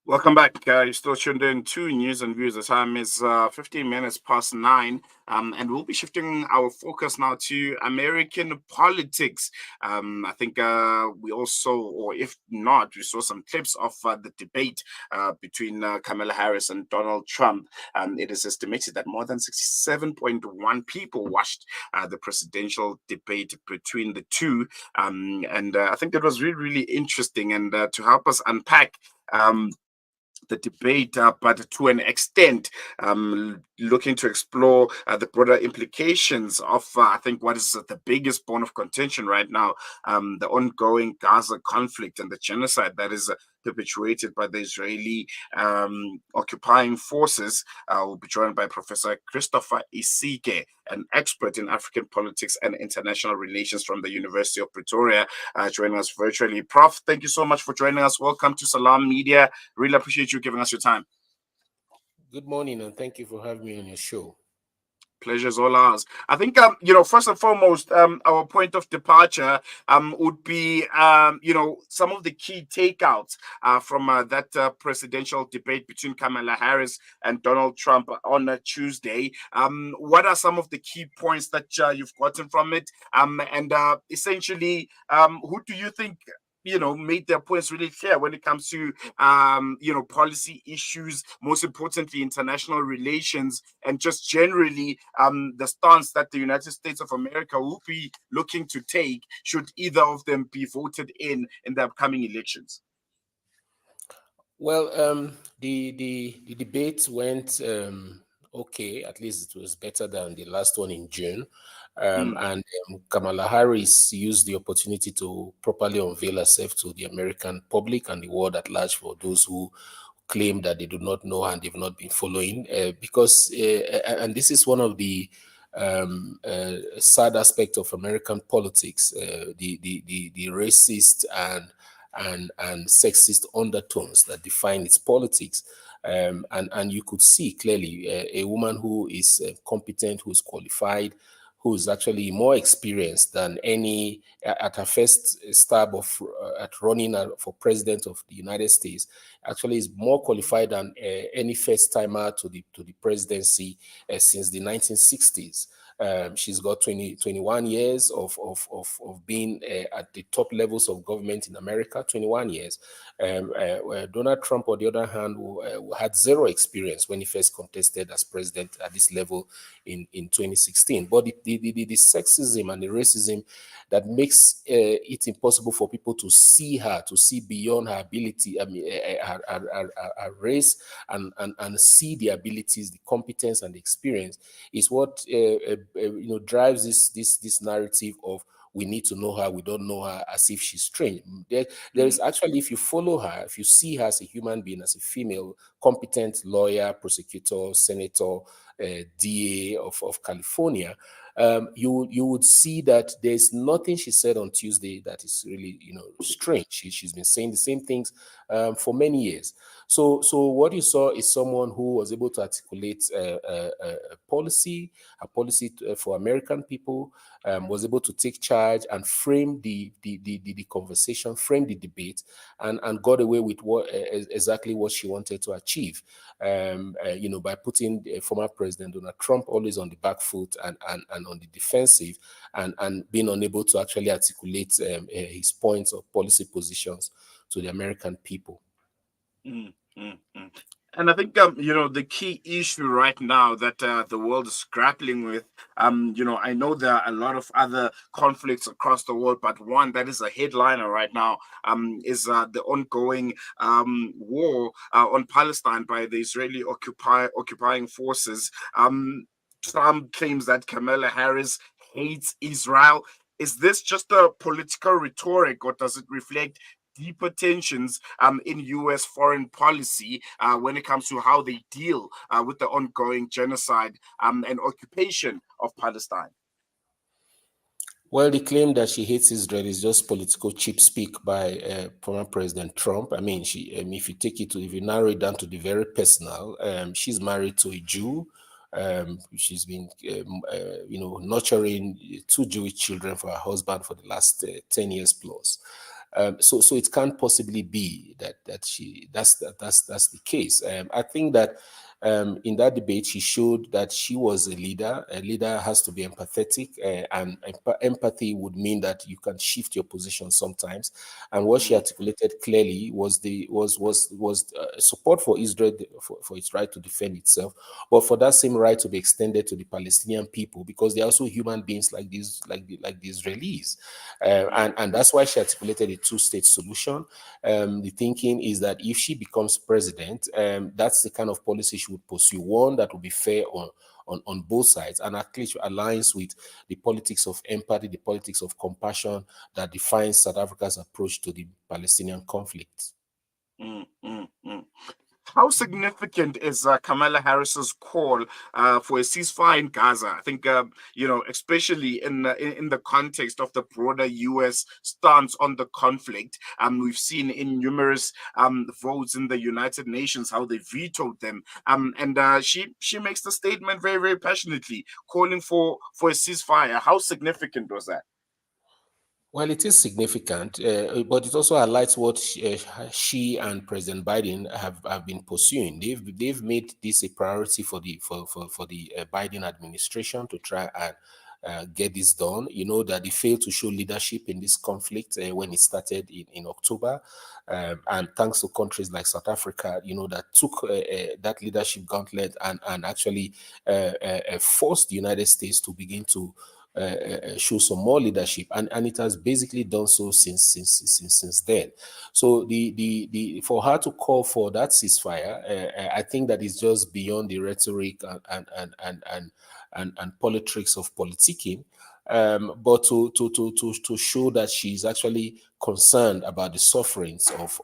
Welcome back. You're still tuned in to News and Views. The time is 15 minutes past 9, and we'll be shifting our focus now to American politics. I think we also, or if not, we saw some clips of the debate between Kamala Harris and Donald Trump. It is estimated that more than 67.1 people watched the presidential debate between the two. And I think that was really, really interesting. And to help us unpack, the debate, but to an extent, looking to explore the broader implications of, I think, what is the biggest bone of contention right now, the ongoing Gaza conflict and the genocide that is perpetuated by the Israeli occupying forces. We'll be joined by Professor Christopher Isike, an expert in African politics and international relations from the University of Pretoria, joining us virtually. Prof, thank you so much for joining us. Welcome to Salam Media. Really appreciate you giving us your time. Good morning, and thank you for having me on your show. Pleasure's all ours. I think, first and foremost, our point of departure would be, some of the key takeouts from that presidential debate between Kamala Harris and Donald Trump on Tuesday. What are some of the key points that you've gotten from it? And essentially, who do you think made their points really clear when it comes to, policy issues, most importantly, international relations, and just generally the stance that the United States of America will be looking to take should either of them be voted in the upcoming elections? Well, the debate went okay. At least it was better than the last one in June. And Kamala Harris used the opportunity to properly unveil herself to the American public and the world at large, for those who claim that they do not know and they've not been following. And this is one of the sad aspect of American politics, the racist and sexist undertones that define its politics. And you could see clearly a woman who is competent, who is qualified, who is actually more experienced than any at her first stab of at running for president of the United States. Actually, is more qualified than any first timer to the presidency since the 1960s. She's got 21 years of being at the top levels of government in America, 21 years. Donald Trump, on the other hand, had zero experience when he first contested as president at this level in 2016. But the sexism and the racism that makes it impossible for people to see her, to see beyond her ability, her race, and see the abilities, the competence, and the experience is what drives this narrative of we need to know her, we don't know her, as if she's strange. There is actually, if you follow her, if you see her as a human being, as a female, competent lawyer, prosecutor, senator, DA of California, you would see that there's nothing she said on Tuesday that is really strange. She's been saying the same things for many years. So what you saw is someone who was able to articulate a policy for American people, was able to take charge and frame the conversation, frame the debate, and got away with exactly what she wanted to achieve. By putting former President Donald Trump always on the back foot and on the defensive, and being unable to actually articulate his points or policy positions to the American people. And I think, the key issue right now that the world is grappling with, I know there are a lot of other conflicts across the world, but one that is a headliner right now is the ongoing war on Palestine by the Israeli occupying forces. Trump claims that Kamala Harris hates Israel. Is this just a political rhetoric, or does it reflect deeper tensions in U.S. foreign policy when it comes to how they deal with the ongoing genocide and occupation of Palestine? Well, the claim that she hates Israel is just political cheap speak by former President Trump. I mean, if you narrow it down to the very personal, she's married to a Jew. She's been, nurturing two Jewish children for her husband for the last 10 years plus. So it can't possibly be that's the case. I think that in that debate, she showed that she was a leader. A leader has to be empathetic, and empathy would mean that you can shift your position sometimes. And what she articulated clearly was support for Israel for its right to defend itself, but for that same right to be extended to the Palestinian people, because they're also human beings like these, like the Israelis, and that's why she articulated a two-state solution. The thinking is that if she becomes president, that's the kind of policy she would pursue, one that would be fair on both sides, and at least aligns with the politics of empathy, the politics of compassion that defines South Africa's approach to the Palestinian conflict. Mm, mm, mm. How significant is Kamala Harris's call for a ceasefire in Gaza? I think, especially in the context of the broader U.S. stance on the conflict. We've seen in numerous votes in the United Nations how they vetoed them. And she makes the statement very, very passionately, calling for a ceasefire. How significant was that? Well, it is significant, but it also highlights what she and President Biden have been pursuing. They've made this a priority for the Biden administration to try and get this done. You know that they failed to show leadership in this conflict when it started in October, and thanks to countries like South Africa, that took that leadership gauntlet and actually forced the United States to begin to show some more leadership, and it has basically done so since then. So the for her to call for that ceasefire, I think that is just beyond the rhetoric and politics of politicking. But to show that she's actually concerned about the sufferings of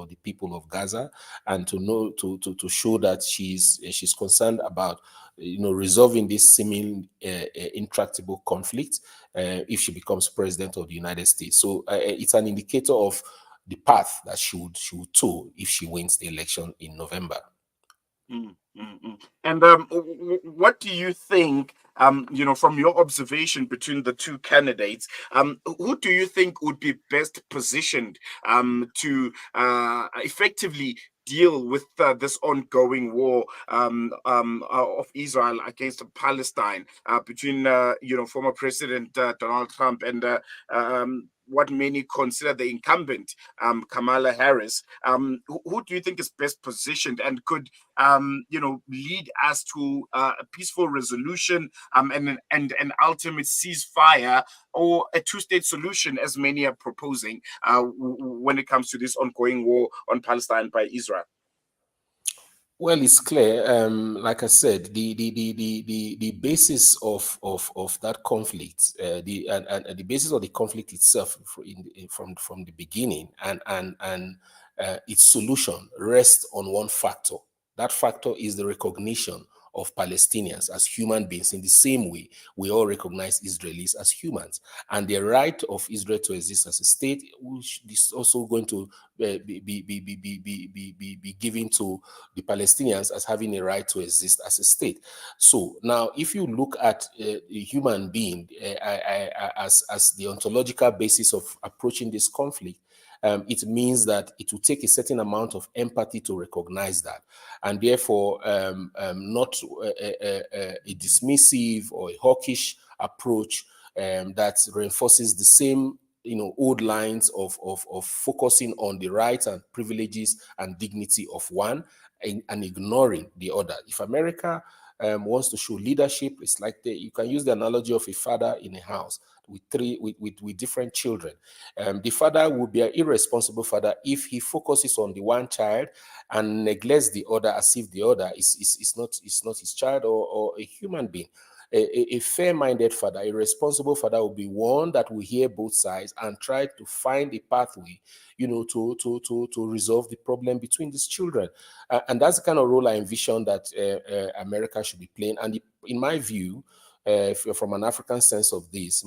the people of Gaza, and to show that she's concerned about resolving this seeming intractable conflict if she becomes president of the United States. So it's an indicator of the path that she would toe if she wins the election in November. Mm, mm, mm. And what do you think, from your observation between the two candidates, who do you think would be best positioned to effectively deal with this ongoing war of Israel against Palestine between, former President Donald Trump and what many consider the incumbent, Kamala Harris? Who do you think is best positioned and could lead us to a peaceful resolution and an ultimate ceasefire or a two-state solution, as many are proposing when it comes to this ongoing war on Palestine by Israel? Well, it's clear. Like I said, the basis of that conflict, and the basis of the conflict itself from the beginning, and its solution rests on one factor. That factor is the recognition of Palestinians as human beings in the same way we all recognize Israelis as humans, and the right of Israel to exist as a state, which is also going to be given to the Palestinians as having a right to exist as a state. So now, if you look at the human being as the ontological basis of approaching this conflict, it means that it will take a certain amount of empathy to recognize that, and therefore not a dismissive or a hawkish approach that reinforces the same old lines of focusing on the rights and privileges and dignity of one and ignoring the other. If America wants to show leadership, it's like you can use the analogy of a father in a house with different children. The father would be an irresponsible father if he focuses on the one child and neglects the other, as if the other is not his child or a human being. A fair-minded father, a responsible father, will be one that will hear both sides and try to find a pathway, to resolve the problem between these children. And that's the kind of role I envision that America should be playing. And in my view, from an African sense of this,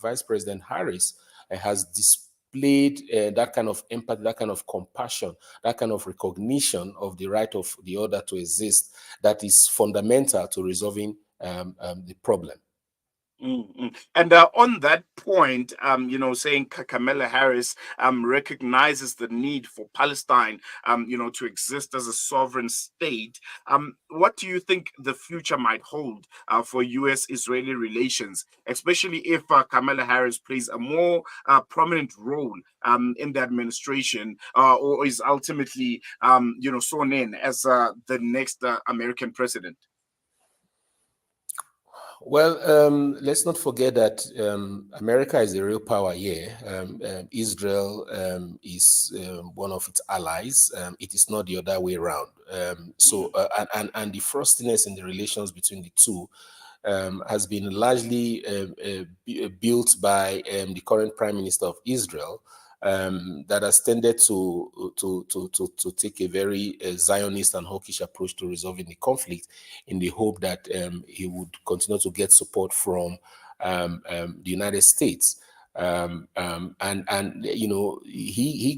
Vice President Harris has displayed that kind of empathy, that kind of compassion, that kind of recognition of the right of the other to exist, that is fundamental to resolving the problem. And on that point, saying Kamala Harris recognizes the need for Palestine, to exist as a sovereign state. What do you think the future might hold for U.S.-Israeli relations, especially if Kamala Harris plays a more prominent role in the administration, or is ultimately, sworn in as the next American president? Well, let's not forget that America is the real power here. Israel is one of its allies. It is not the other way around. And the frostiness in the relations between the two has been largely built by the current Prime Minister of Israel, that has tended to take a very Zionist and hawkish approach to resolving the conflict, in the hope that he would continue to get support from the United States. He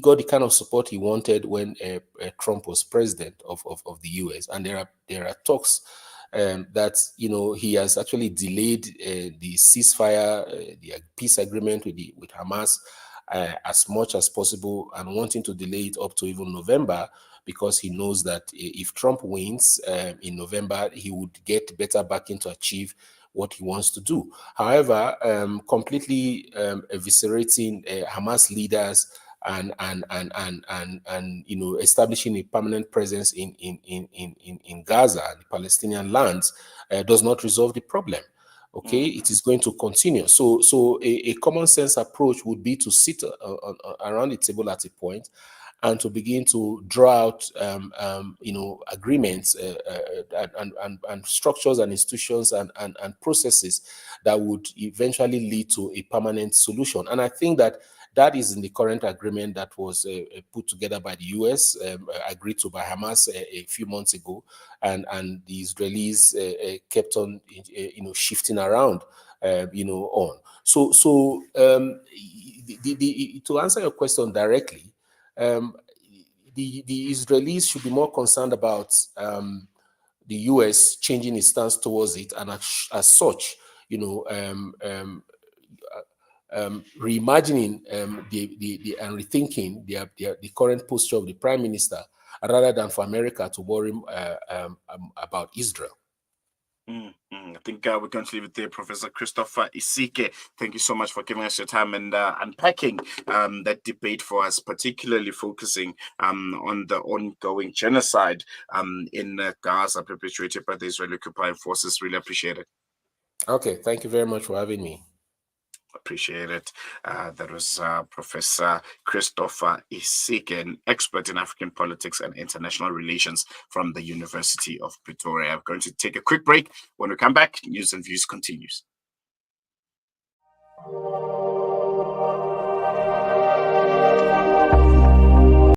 got the kind of support he wanted when Trump was president of the US, and there are talks that he has actually delayed the ceasefire, the peace agreement with Hamas as much as possible, and wanting to delay it up to even November, because he knows that if Trump wins in November, he would get better backing to achieve what he wants to do. However, completely eviscerating Hamas leaders and establishing a permanent presence in Gaza, the Palestinian lands, does not resolve the problem. Okay, it is going to continue. So a common sense approach would be to sit around the table at a point and to begin to draw out, agreements and structures and institutions and processes that would eventually lead to a permanent solution. And I think that is in the current agreement that was put together by the US, agreed to by Hamas a few months ago, and the Israelis kept on, shifting around, on. To answer your question directly, the Israelis should be more concerned about the US changing its stance towards it, and as such, reimagining and rethinking the current posture of the Prime Minister, rather than for America to worry about Israel. I think we're going to leave it there, Professor Christopher Isike. Thank you so much for giving us your time and unpacking that debate for us, particularly focusing on the ongoing genocide in Gaza perpetrated by the Israeli occupying forces. Really appreciate it. Okay, thank you very much for having me. Appreciate it. That was Professor Christopher Isike, an expert in African politics and international relations from the University of Pretoria. I'm going to take a quick break. When we come back, News and Views continues.